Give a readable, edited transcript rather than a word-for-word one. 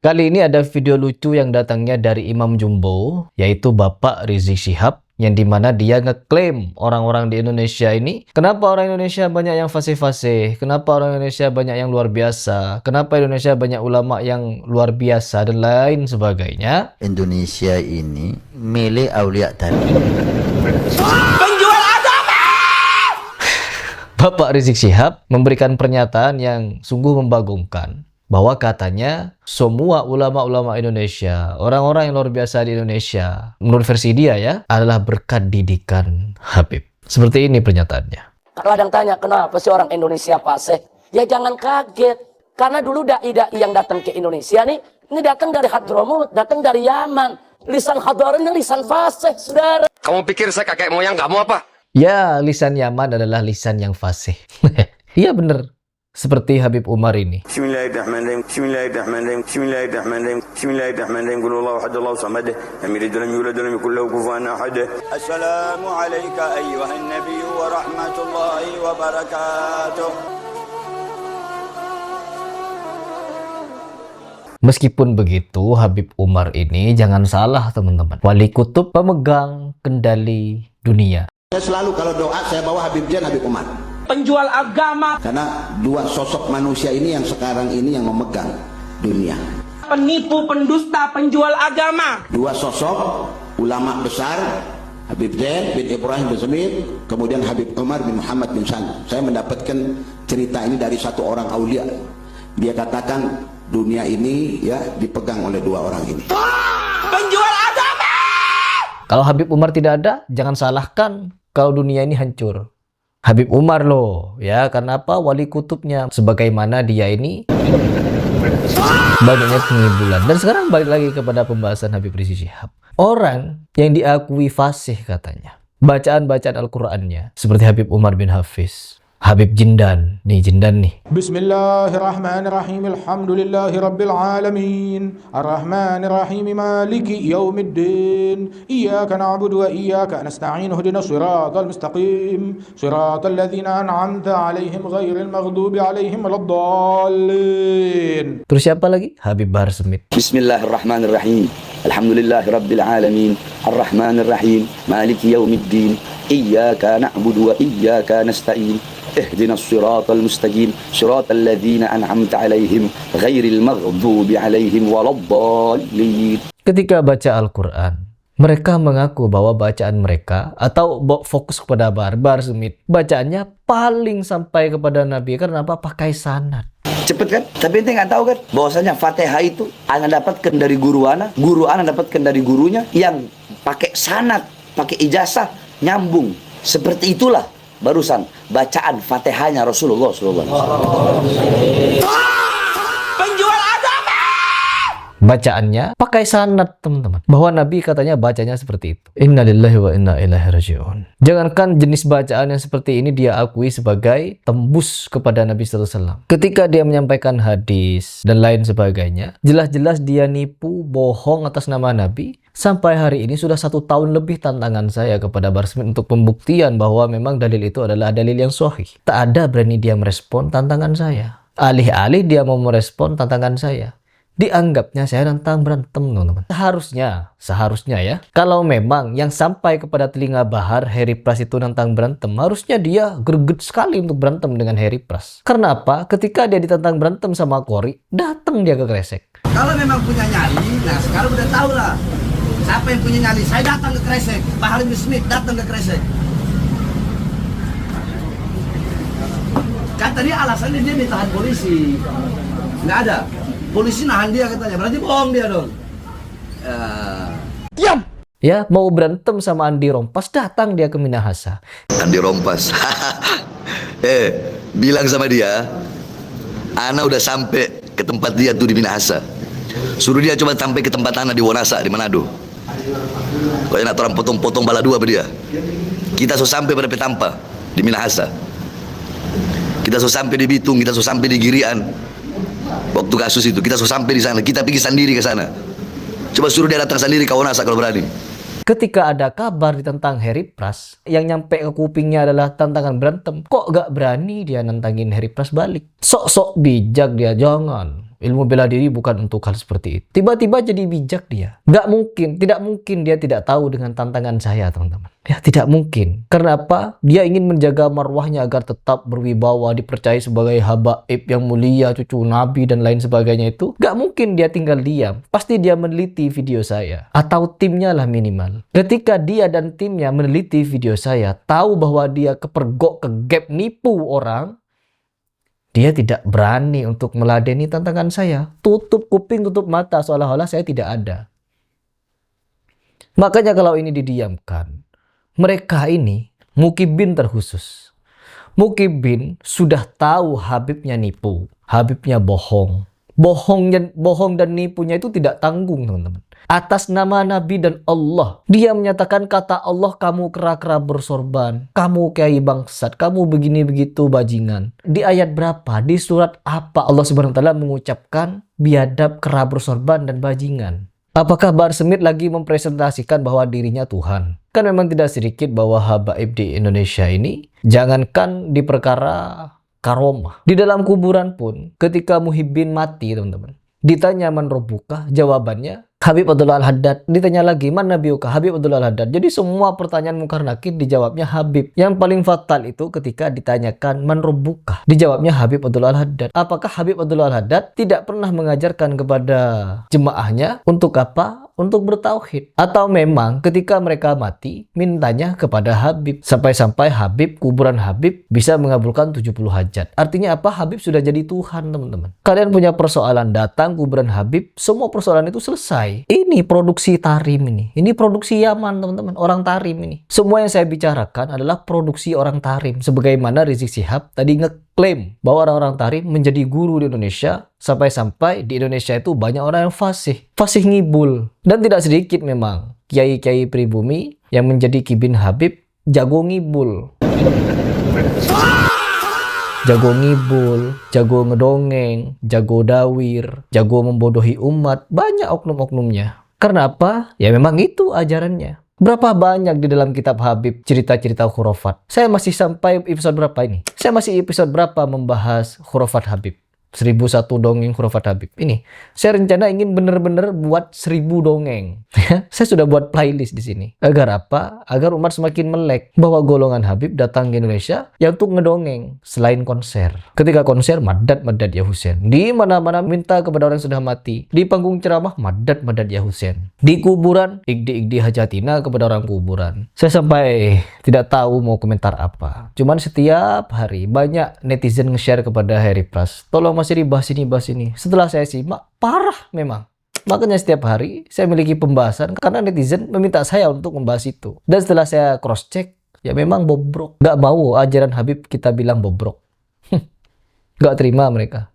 Kali ini ada video lucu yang datangnya dari Imam Jumbo, yaitu Bapak Rizik Syihab, yang dimana dia ngeklaim orang-orang di Indonesia ini, kenapa orang Indonesia banyak yang fasih-fasih, kenapa orang Indonesia banyak yang luar biasa, kenapa Indonesia banyak ulama yang luar biasa, dan lain sebagainya. Indonesia ini milik Aulia tadi. Penjual agama! Bapak Rizik Syihab memberikan pernyataan yang sungguh membagongkan, bahwa katanya semua ulama-ulama Indonesia, orang-orang yang luar biasa di Indonesia, menurut versi dia ya, adalah berkat didikan Habib. Seperti ini pernyataannya. Kalau ada yang tanya, kenapa sih orang Indonesia fasih? Ya jangan kaget. Karena dulu dai-dai yang datang ke Indonesia nih, ini datang dari Hadramut, datang dari Yaman. Lisan Hadar ini lisan fasih, saudara. Kamu pikir saya kakek moyang kamu apa? Ya, lisan Yaman adalah lisan yang fasih. Iya bener. Seperti Habib Umar ini. Bismillahirrahmanirrahim. Bismillahirrahmanirrahim. Bismillahirrahmanirrahim. Bismillahirrahmanirrahim. Qul huwallahu ahad, Allahu samad. Lam yalid wa lam yulad wa lam yakul lahu kufuwan ahad. Assalamu alayka ayyuhan nabiy wa rahmatullahi wa barakatuh. Meskipun begitu, Habib Umar ini jangan salah teman-teman. Wali kutub pemegang kendali dunia. Saya selalu kalau doa saya bawa Habib Jan, Habib Umar. Penjual agama, Karena dua sosok manusia ini yang sekarang ini yang memegang dunia. penipu, pendusta, penjual agama. Dua sosok ulama besar, Habib Zain bin Ibrahim bin Semit, kemudian Habib Umar bin Muhammad bin San. Saya mendapatkan cerita ini dari satu orang aulia. Dia katakan dunia ini ya dipegang oleh dua orang ini. Penjual agama! Kalau Habib Umar tidak ada, jangan salahkan kalau dunia ini hancur. Habib Umar loh, ya karena apa? Wali kutubnya. Sebagaimana dia ini banyaknya pengibulan. Dan sekarang balik lagi kepada pembahasan Habib Rizik Syihab. Orang yang diakui fasih katanya, bacaan-bacaan Al-Qur'annya seperti Habib Umar bin Hafiz, Habib Jindan nih. Bismillahirrahmanirrahim. Alhamdulillahi rabbil alamin. Arrahmanirrahim. Maliki yaumiddin. Iyyaka na'budu wa iyyaka nasta'in. Ihdinas siratal mustaqim. Siratal ladzina an'amta 'alaihim ghairil maghdubi 'alaihim waladdallin. Terus siapa lagi? Habib Bahar Smith. Bismillahirrahmanirrahim. Alhamdulillahi rabbil alamin. Arrahmanirrahim. Maliki yaumiddin. Iyyaka na'budu wa iyyaka nasta'in. اهدنا الصراط المستقيم صراط الذين أنعمت عليهم غير المغضوب عليهم ولا الضالين. Ketika baca Al-Quran, mereka mengaku bahwa bacaan mereka atau fokus kepada Bahar Smith, bacaannya paling sampai kepada Nabi. Karena apa? Pakai sanad. Cepet kan? Tapi ente nggak tahu kan bahwasanya Fatihah itu ana dapatkan dari guru ana dapatkan dari gurunya yang pakai sanad, pakai ijazah, nyambung. Seperti itulah barusan bacaan Fatihahnya Rasulullah SAW. Penjual agama! Bacaannya pakai sanad teman-teman. Bahwa Nabi katanya bacanya seperti itu. Inna lillahi wa inna ilaihi raji'un. Jangankan jenis bacaan yang seperti ini dia akui sebagai tembus kepada Nabi SAW. Ketika dia menyampaikan hadis dan lain sebagainya, jelas-jelas dia nipu, bohong atas nama Nabi. Sampai hari ini sudah 1 tahun lebih tantangan saya kepada Bahar Smith untuk pembuktian bahwa memang dalil itu adalah dalil yang sahih. Tak ada berani dia merespon tantangan saya. Alih-alih dia mau merespon tantangan saya, dianggapnya saya nantang berantem, teman-teman. Seharusnya ya, kalau memang yang sampai kepada telinga Bahar Heri Pras itu nantang berantem, harusnya dia greget sekali untuk berantem dengan Heri Pras. Karena apa? Ketika dia ditantang berantem sama Kori, datang dia ke Kresek. Kalau memang punya nyali, nah sekarang udah tahu lah siapa yang punya nyali. Saya datang ke Kresek, Bahar bin Smith datang ke Kresek. Kan tadi alasannya dia ditahan polisi, nggak ada. Polisi nahan dia katanya, berarti bohong dia dong. Diam! Ya, mau berantem sama Andi Rompas, datang dia ke Minahasa. Andi Rompas. Bilang sama dia, ana udah sampai ke tempat dia tuh di Minahasa. Suruh dia coba sampai ke tempat ana di Wonasa di Manado. Kalau nak orang potong-potong bala dua dia. Kita so sampai pada Petampa di Minahasa. Kita so sampai di Bitung, kita so sampai di Girian. Waktu kasus itu kita so sampai di sana, kita pergi sendiri ke sana. Coba suruh dia datang sendiri ke Wonasa kalau berani. Ketika ada kabar tentang Heri Pras, yang nyampe ke kupingnya adalah tantangan berantem. Kok gak berani dia nantangin Heri Pras balik? Sok-sok bijak dia, jangan. Ilmu bela diri bukan untuk hal seperti itu. Tiba-tiba jadi bijak dia. Nggak mungkin, tidak mungkin dia tidak tahu dengan tantangan saya, teman-teman. Ya, tidak mungkin. Karena apa? Dia ingin menjaga marwahnya agar tetap berwibawa, dipercaya sebagai habaib yang mulia, cucu Nabi, dan lain sebagainya itu. Nggak mungkin dia tinggal diam. Pasti dia meneliti video saya. Atau timnya lah minimal. Ketika dia dan timnya meneliti video saya, tahu bahwa dia kepergok, kegap, nipu orang, dia tidak berani untuk meladeni tantangan saya. Tutup kuping, tutup mata, seolah-olah saya tidak ada. Makanya kalau ini didiamkan, mereka ini mukibin terkhusus. Mukibin sudah tahu Habibnya nipu, Habibnya bohong. Bohong dan nipunya itu tidak tanggung, teman-teman. Atas nama Nabi dan Allah, dia menyatakan kata Allah, kamu kera-kera bersorban, kamu kiai bangsat, kamu begini begitu bajingan. Di ayat berapa? Di surat apa Allah Subhanahu wa taala mengucapkan biadab, kera bersorban dan bajingan? Apakah Bahar Smith lagi mempresentasikan bahwa dirinya Tuhan? Kan memang tidak sedikit bahwa habaib di Indonesia ini, jangankan di perkara karomah, di dalam kuburan pun ketika Muhyiddin mati, teman-teman, ditanya man robbuka, jawabannya Habib Abdullah Al-Haddad. Ditanya lagi man nabiyuka, Habib Abdullah Al-Haddad. Jadi semua pertanyaan Munkar Nakir dijawabnya Habib. Yang paling fatal itu ketika ditanyakan man robbuka, dijawabnya Habib Abdullah Al-Haddad. Apakah Habib Abdullah Al-Haddad tidak pernah mengajarkan kepada jemaahnya untuk apa? Untuk bertauhid? Atau memang ketika mereka mati mintanya kepada Habib, sampai-sampai Habib, kuburan Habib bisa mengabulkan 70 hajat. Artinya apa? Habib sudah jadi Tuhan, teman-teman. Kalian punya persoalan, datang kuburan Habib, semua persoalan itu selesai. Ini produksi Tarim ini. Ini produksi Yaman, teman-teman. Orang Tarim ini. Semua yang saya bicarakan adalah produksi orang Tarim. Sebagaimana Rizik Syihab tadi ngeklaim bahwa orang-orang Tarim menjadi guru di Indonesia. Sampai-sampai di Indonesia itu banyak orang yang fasih. Fasih ngibul. Dan tidak sedikit memang kiai-kiai pribumi yang menjadi kibin Habib jago ngibul. Jago ngibul, jago ngedongeng, jago dawir, jago membodohi umat. Banyak oknum-oknumnya. Karena apa? Ya memang itu ajarannya. Berapa banyak di dalam kitab Habib cerita-cerita khurafat. Saya masih sampai episode berapa ini? Saya masih episode berapa membahas khurafat Habib? 1001 dongeng khurafat Habib. Ini saya rencana ingin bener-bener buat 1000 dongeng. Saya sudah buat playlist di sini. Agar apa? Agar umat semakin melek bahwa golongan Habib datang ke Indonesia ya untuk ngedongeng selain konser. Ketika konser madad ya Husain. Di mana-mana minta kepada orang yang sudah mati. Di panggung ceramah madad ya Husain. Di kuburan igdi hajatina kepada orang kuburan. Saya sampai tidak tahu mau komentar apa. Cuman setiap hari banyak netizen nge-share kepada Harry Pras. Tolong masih dibahas ini. Setelah saya simak, parah memang. Makanya setiap hari saya memiliki pembahasan karena netizen meminta saya untuk membahas itu. Dan setelah saya cross check, ya memang bobrok. Gak mau ajaran Habib kita bilang bobrok. Gak terima mereka.